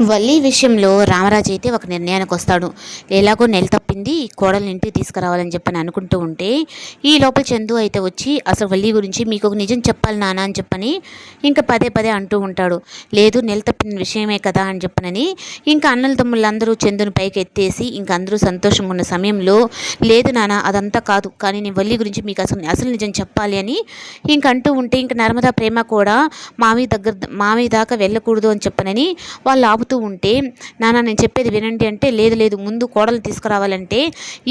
వల్లి విషయంలో రామరాజు అయితే ఒక నిర్ణయానికి వస్తాడు. ఎలాగో నెల తప్పింది, కోడల్ని ఇంటికి తీసుకురావాలని చెప్పని అనుకుంటూ ఉంటే, ఈ లోపల చందు అయితే వచ్చి అసలు వల్లి గురించి మీకు ఒక నిజం చెప్పాలి నాన్న అని చెప్పని ఇంకా పదే పదే అంటూ ఉంటాడు. లేదు, నెల తప్పిన విషయమే కదా అని చెప్పనని ఇంకా అన్నల తమ్ముళ్ళందరూ చందుని పైకి ఎత్తేసి ఇంకా అందరూ సంతోషంగా ఉన్న సమయంలో, లేదు నాన్న అదంతా కాదు, కానీ నేను వల్లి గురించి మీకు అసలు అసలు నిజం చెప్పాలి అని ఇంక అంటూ ఉంటే, ఇంక నర్మదా ప్రేమ కూడా మామయ్య దాకా వెళ్ళకూడదు అని చెప్పనని వాళ్ళు ఆపుతూ ఉంటే, నాన్న నేను చెప్పేది వినండి అంటే, లేదు లేదు ముందు కోడలు తీసుకురావాలంటే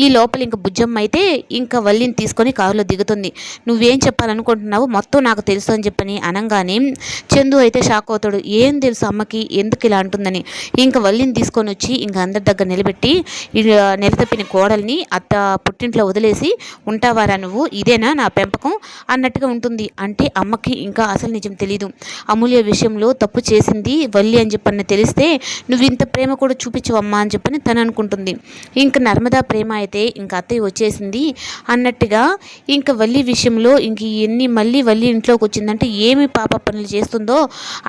ఈ లోపల ఇంక బుజ్జమ్మ అయితే ఇంకా వల్లిని తీసుకొని కారులో దిగుతుంది. నువ్వేం చెప్పాలనుకుంటున్నావు మొత్తం నాకు తెలుసు అని చెప్పని అనగానే చందు అయితే షాక్ అవుతాడు. ఏం తెలుసు అమ్మకి, ఎందుకు ఇలా అంటుందని. ఇంకా వల్లిని తీసుకొని వచ్చి ఇంకా అందరి దగ్గర నిలబెట్టి, నిలతప్పిన కోడల్ని అత్త పుట్టింట్లో వదిలేసి ఉంటావారా నువ్వు, ఇదేనా నా పెంపకం అన్నట్టుగా ఉంటుంది. అంటే అమ్మకి ఇంకా అసలు నిజం తెలీదు. అమూల్య విషయంలో తప్పు చేసింది వల్లి అని చెప్పని తెలిస్తే నువ్వు ఇంత ప్రేమ కూడా చూపించవమ్మా అని చెప్పని తను అనుకుంటుంది. ఇంక నర్మదా ప్రేమ అయితే ఇంక అత్తయ్య వచ్చేసింది అన్నట్టుగా ఇంక వల్లి విషయంలో ఇంక ఎన్ని మళ్ళీ వల్లి ఇంట్లోకి వచ్చిందంటే ఏమి పాప పనులు చేస్తుందో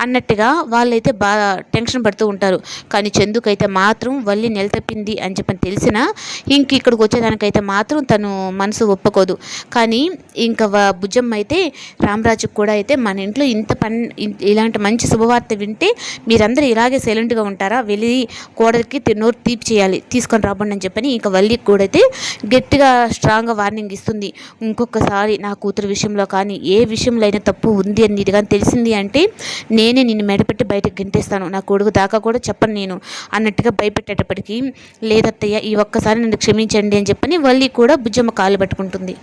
అన్నట్టుగా వాళ్ళైతే బాగా టెన్షన్ పడుతూ ఉంటారు. కానీ చందుకైతే మాత్రం వల్లి నెలతప్పింది అని చెప్పని తెలిసినా ఇంక ఇక్కడికి వచ్చేదానికైతే మాత్రం తను మనసు ఒప్పుకోదు. కానీ ఇంకా బుజ్జమ్మ అయితే రామరాజుకు కూడా అయితే మన ఇంట్లో ఇలాంటి మంచి శుభవార్త వింటే మీరందరూ ఇలాగే సైలెంట్గా ఉంటారా, వెళ్ళి కోడలికి నోరు తీపి చేయాలి, తీసుకొని రాబండి అని చెప్పని ఇంకా వల్లికి కూడా అయితే గట్టిగా స్ట్రాంగ్గా వార్నింగ్ ఇస్తుంది. ఇంకొకసారి నా కూతురు విషయంలో కానీ ఏ విషయంలో అయినా తప్పు ఉంది అని ఇది కానీ తెలిసింది అంటే నేనే నిన్ను మెడపెట్టి బయటకు గెంటేస్తాను, నా కొడుకు దాకా కూడా చెప్పను నేను అన్నట్టుగా భయపెట్టేటప్పటికీ, లేదత్తయ్య ఈ ఒక్కసారి నన్ను క్షమించండి అని చెప్పని వల్లి కూడా బుజ్జమ్మ కాళ్ళు పట్టుకుంటుంది.